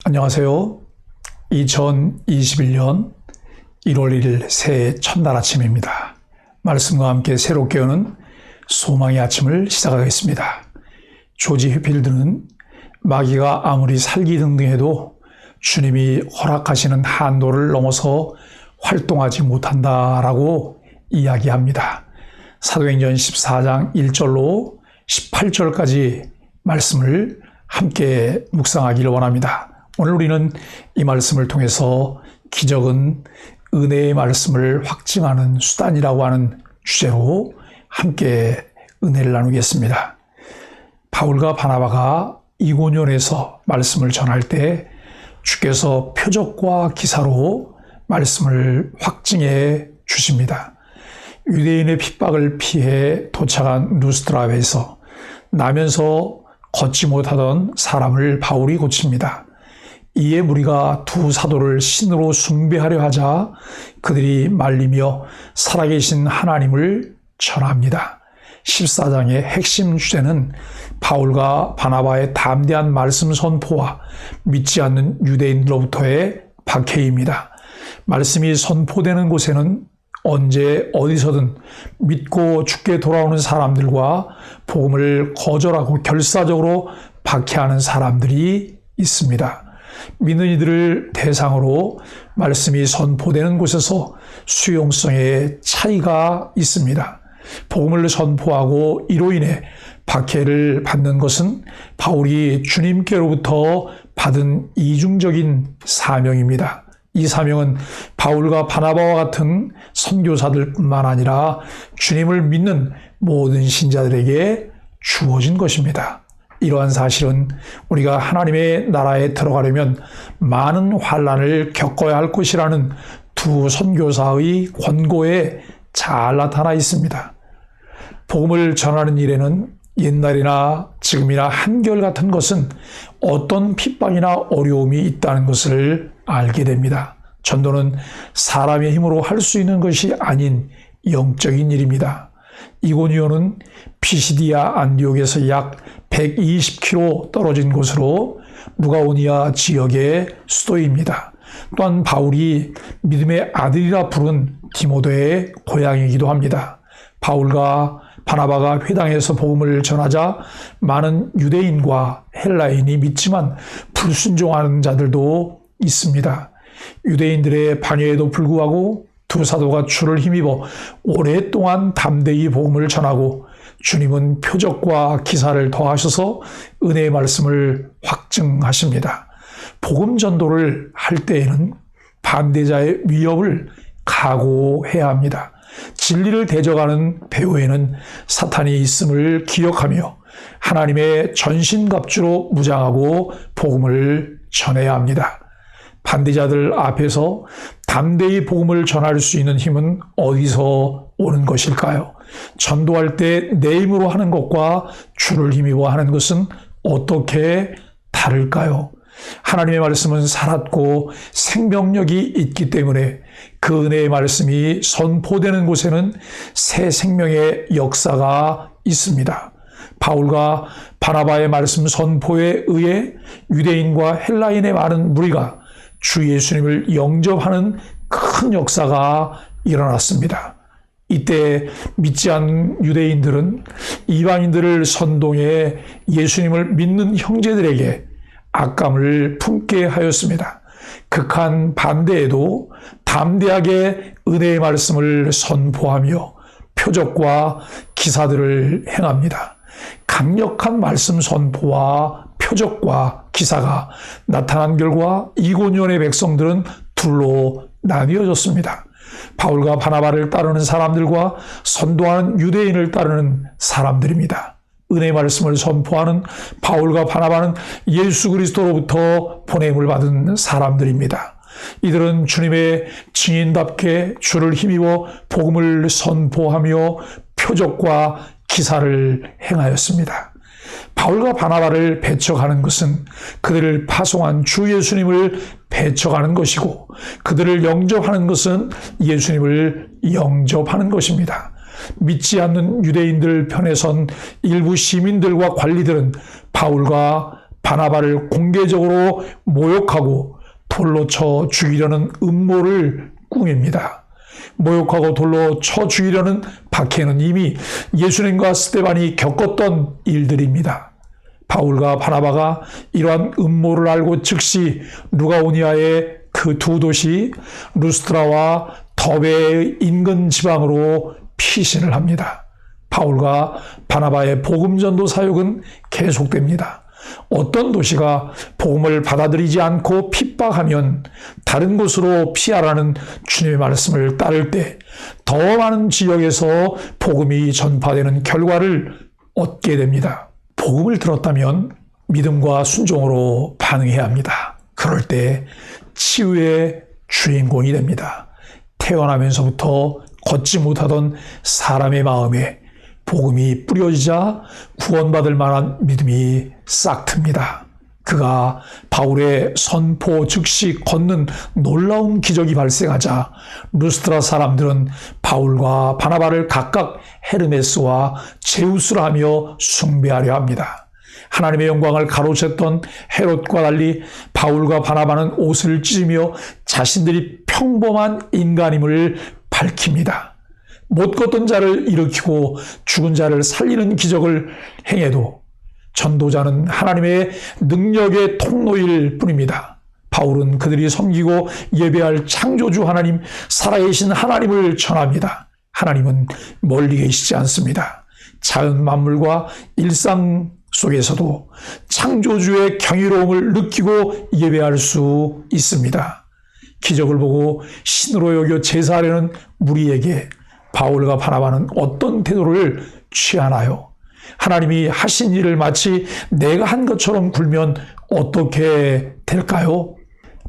안녕하세요. 2021년 1월 1일 새해 첫날 아침입니다. 말씀과 함께 새롭게 여는 소망의 아침을 시작하겠습니다. 조지 휘필드는 마귀가 아무리 살기등등해도 주님이 허락하시는 한도를 넘어서 활동하지 못한다라고 이야기합니다. 사도행전 14장 1절로 18절까지 말씀을 함께 묵상하기를 원합니다. 오늘 우리는 이 말씀을 통해서 기적은 은혜의 말씀을 확증하는 수단이라고 하는 주제로 함께 은혜를 나누겠습니다. 바울과 바나바가 이고니온에서 말씀을 전할 때 주께서 표적과 기사로 말씀을 확증해 주십니다. 유대인의 핍박을 피해 도착한 루스드라에서 나면서 걷지 못하던 사람을 바울이 고칩니다. 이에 무리가 두 사도를 신으로 숭배하려 하자 그들이 말리며 살아계신 하나님을 전합니다. 14장의 핵심 주제는 바울과 바나바의 담대한 말씀 선포와 믿지 않는 유대인들로부터의 박해입니다. 말씀이 선포되는 곳에는 언제 어디서든 믿고 죽게 돌아오는 사람들과 복음을 거절하고 결사적으로 박해하는 사람들이 있습니다. 믿는 이들을 대상으로 말씀이 선포되는 곳에서 수용성의 차이가 있습니다. 복음을 선포하고 이로 인해 박해를 받는 것은 바울이 주님께로부터 받은 이중적인 사명입니다. 이 사명은 바울과 바나바와 같은 선교사들뿐만 아니라 주님을 믿는 모든 신자들에게 주어진 것입니다. 이러한 사실은 우리가 하나님의 나라에 들어가려면 많은 환난을 겪어야 할 것이라는 두 선교사의 권고에 잘 나타나 있습니다. 복음을 전하는 일에는 옛날이나 지금이나 한결같은 것은 어떤 핍박이나 어려움이 있다는 것을 알게 됩니다. 전도는 사람의 힘으로 할 수 있는 것이 아닌 영적인 일입니다. 이고니온은 피시디아 안디옥에서 약 120km 떨어진 곳으로 루가오니아 지역의 수도입니다. 또한 바울이 믿음의 아들이라 부른 디모데의 고향이기도 합니다. 바울과 바나바가 회당에서 복음을 전하자 많은 유대인과 헬라인이 믿지만 불순종하는 자들도 있습니다. 유대인들의 반역에도 불구하고 두 사도가 주를 힘입어 오랫동안 담대히 복음을 전하고 주님은 표적과 기사를 더하셔서 은혜의 말씀을 확증하십니다. 복음 전도를 할 때에는 반대자의 위협을 각오해야 합니다. 진리를 대적하는 배후에는 사탄이 있음을 기억하며 하나님의 전신갑주로 무장하고 복음을 전해야 합니다. 반대자들 앞에서 담대히 복음을 전할 수 있는 힘은 어디서 오는 것일까요? 전도할 때 내 힘으로 하는 것과 주를 힘입어 하는 것은 어떻게 다를까요? 하나님의 말씀은 살았고 생명력이 있기 때문에 그 은혜의 말씀이 선포되는 곳에는 새 생명의 역사가 있습니다. 바울과 바나바의 말씀 선포에 의해 유대인과 헬라인의 많은 무리가 주 예수님을 영접하는 큰 역사가 일어났습니다. 이때 믿지 않는 유대인들은 이방인들을 선동해 예수님을 믿는 형제들에게 악감을 품게 하였습니다. 극한 반대에도 담대하게 은혜의 말씀을 선포하며 표적과 기사들을 행합니다. 강력한 말씀 선포와 표적과 기사가 나타난 결과 이고니온의 백성들은 둘로 나뉘어졌습니다. 바울과 바나바를 따르는 사람들과 선도하는 유대인을 따르는 사람들입니다. 은혜의 말씀을 선포하는 바울과 바나바는 예수 그리스도로부터 보냄을 받은 사람들입니다. 이들은 주님의 증인답게 주를 힘입어 복음을 선포하며 표적과 기사를 행하였습니다. 바울과 바나바를 배척하는 것은 그들을 파송한 주 예수님을 배척하는 것이고, 그들을 영접하는 것은 예수님을 영접하는 것입니다. 믿지 않는 유대인들 편에 선 일부 시민들과 관리들은 바울과 바나바를 공개적으로 모욕하고 돌로 쳐 죽이려는 음모를 꾸밉니다. 모욕하고 돌로 쳐 죽이려는 박해는 이미 예수님과 스데반이 겪었던 일들입니다. 바울과 바나바가 이러한 음모를 알고 즉시 루가오니아의 그 두 도시 루스트라와 더베의 인근 지방으로 피신을 합니다. 바울과 바나바의 복음전도 사역은 계속됩니다. 어떤 도시가 복음을 받아들이지 않고 핍박하면 다른 곳으로 피하라는 주님의 말씀을 따를 때 더 많은 지역에서 복음이 전파되는 결과를 얻게 됩니다. 복음을 들었다면 믿음과 순종으로 반응해야 합니다. 그럴 때 치유의 주인공이 됩니다. 태어나면서부터 걷지 못하던 사람의 마음에 복음이 뿌려지자 구원받을 만한 믿음이 싹 틉니다. 그가 바울의 선포 즉시 걷는 놀라운 기적이 발생하자 루스트라 사람들은 바울과 바나바를 각각 헤르메스와 제우스라 하며 숭배하려 합니다. 하나님의 영광을 가로챘던 헤롯과 달리 바울과 바나바는 옷을 찢으며 자신들이 평범한 인간임을 밝힙니다. 못 걷던 자를 일으키고 죽은 자를 살리는 기적을 행해도 전도자는 하나님의 능력의 통로일 뿐입니다. 바울은 그들이 섬기고 예배할 창조주 하나님, 살아계신 하나님을 전합니다. 하나님은 멀리 계시지 않습니다. 자연 만물과 일상 속에서도 창조주의 경이로움을 느끼고 예배할 수 있습니다. 기적을 보고 신으로 여겨 제사하려는 무리에게 바울과 바나바는 어떤 태도를 취하나요? 하나님이 하신 일을 마치 내가 한 것처럼 굴면 어떻게 될까요?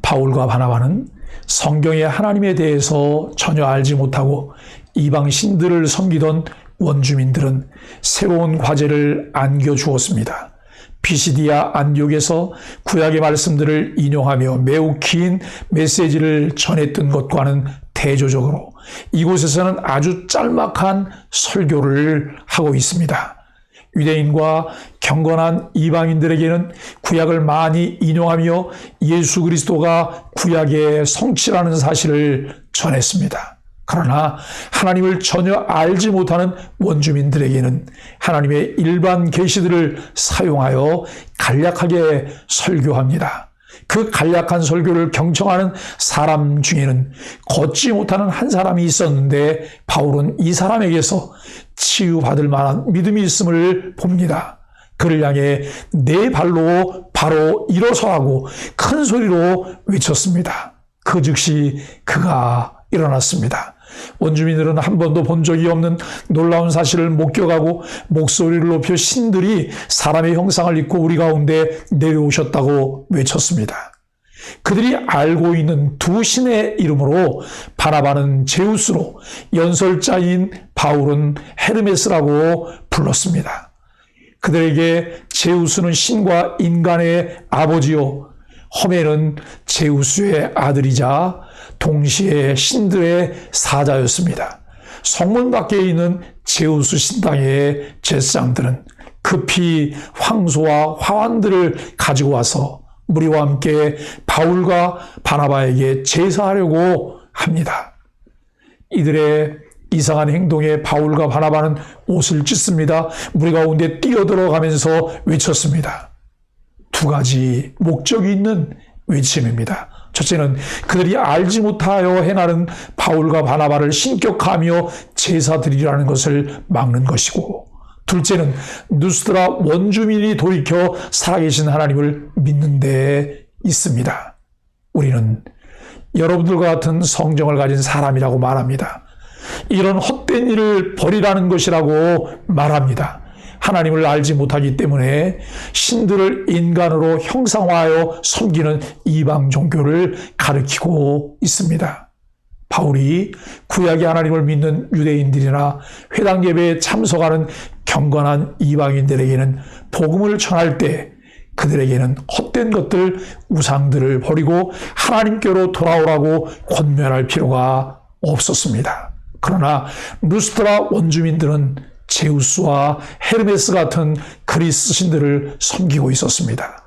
바울과 바나바는 성경의 하나님에 대해서 전혀 알지 못하고 이방 신들을 섬기던 원주민들은 새로운 과제를 안겨주었습니다. 피시디아 안디옥에서 구약의 말씀들을 인용하며 매우 긴 메시지를 전했던 것과는 대조적으로 이곳에서는 아주 짤막한 설교를 하고 있습니다. 유대인과 경건한 이방인들에게는 구약을 많이 인용하며 예수 그리스도가 구약의 성취라는 사실을 전했습니다. 그러나 하나님을 전혀 알지 못하는 원주민들에게는 하나님의 일반 계시들을 사용하여 간략하게 설교합니다. 그 간략한 설교를 경청하는 사람 중에는 걷지 못하는 한 사람이 있었는데 바울은 이 사람에게서 치유받을 만한 믿음이 있음을 봅니다. 그를 향해 네 발로 바로 일어서라고 큰 소리로 외쳤습니다. 그 즉시 그가 일어났습니다. 원주민들은 한 번도 본 적이 없는 놀라운 사실을 목격하고 목소리를 높여 신들이 사람의 형상을 입고 우리 가운데 내려오셨다고 외쳤습니다. 그들이 알고 있는 두 신의 이름으로 바나바는 제우스로 연설자인 바울은 헤르메스라고 불렀습니다. 그들에게 제우스는 신과 인간의 아버지요 허메는 제우스의 아들이자 동시에 신들의 사자였습니다. 성문 밖에 있는 제우스 신당의 제사장들은 급히 황소와 화환들을 가지고 와서 무리와 함께 바울과 바나바에게 제사하려고 합니다. 이들의 이상한 행동에 바울과 바나바는 옷을 찢습니다. 무리 가운데 뛰어들어가면서 외쳤습니다. 두 가지 목적이 있는 외침입니다. 첫째는 그들이 알지 못하여 행하는 바울과 바나바를 신격하며 제사드리라는 것을 막는 것이고, 둘째는 누스트라 원주민이 돌이켜 살아계신 하나님을 믿는 데 있습니다. 우리는 여러분들과 같은 성정을 가진 사람이라고 말합니다. 이런 헛된 일을 버리라는 것이라고 말합니다. 하나님을 알지 못하기 때문에 신들을 인간으로 형상화하여 섬기는 이방 종교를 가리키고 있습니다. 바울이 구약의 하나님을 믿는 유대인들이나 회당 예배에 참석하는 경건한 이방인들에게는 복음을 전할 때 그들에게는 헛된 것들, 우상들을 버리고 하나님께로 돌아오라고 권면할 필요가 없었습니다. 그러나 루스트라 원주민들은 제우스와 헤르메스 같은 그리스 신들을 섬기고 있었습니다.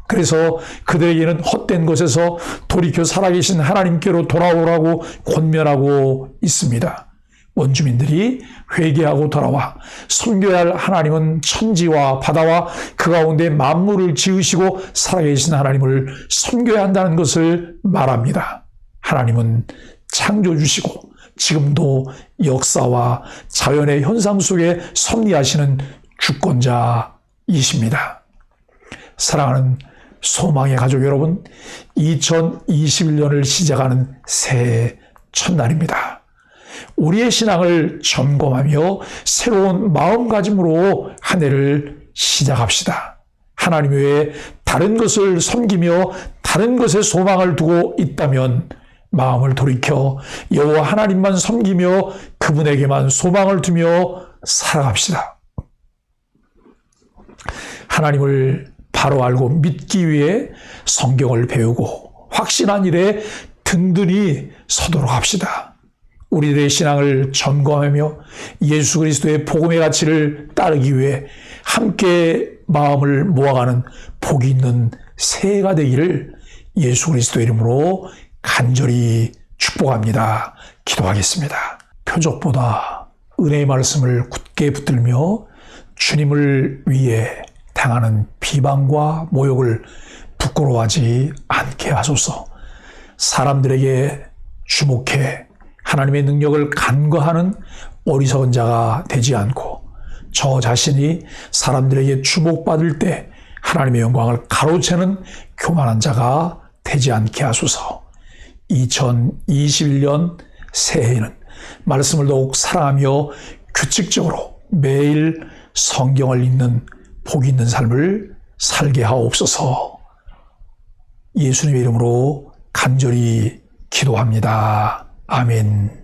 그래서 그들에게는 헛된 것에서 돌이켜 살아계신 하나님께로 돌아오라고 권면하고 있습니다. 원주민들이 회개하고 돌아와 섬겨야 할 하나님은 천지와 바다와 그 가운데 만물을 지으시고 살아계신 하나님을 섬겨야 한다는 것을 말합니다. 하나님은 창조주시고 지금도 역사와 자연의 현상 속에 섭리하시는 주권자이십니다. 사랑하는 소망의 가족 여러분, 2021년을 시작하는 새해 첫날입니다. 우리의 신앙을 점검하며 새로운 마음가짐으로 한 해를 시작합시다. 하나님 외에 다른 것을 섬기며 다른 것에 소망을 두고 있다면 마음을 돌이켜 여호와 하나님만 섬기며 그분에게만 소망을 두며 살아갑시다. 하나님을 바로 알고 믿기 위해 성경을 배우고 확신한 일에 든든히 서도록 합시다. 우리들의 신앙을 점검하며 예수 그리스도의 복음의 가치를 따르기 위해 함께 마음을 모아가는 복이 있는 새해가 되기를 예수 그리스도의 이름으로 간절히 축복합니다. 기도하겠습니다. 표적보다 은혜의 말씀을 굳게 붙들며 주님을 위해 당하는 비방과 모욕을 부끄러워하지 않게 하소서. 사람들에게 주목해 하나님의 능력을 간과하는 어리석은 자가 되지 않고 저 자신이 사람들에게 주목받을 때 하나님의 영광을 가로채는 교만한 자가 되지 않게 하소서. 2021년 새해에는 말씀을 더욱 사랑하며 규칙적으로 매일 성경을 읽는 복 있는 삶을 살게 하옵소서. 예수님의 이름으로 간절히 기도합니다. 아멘.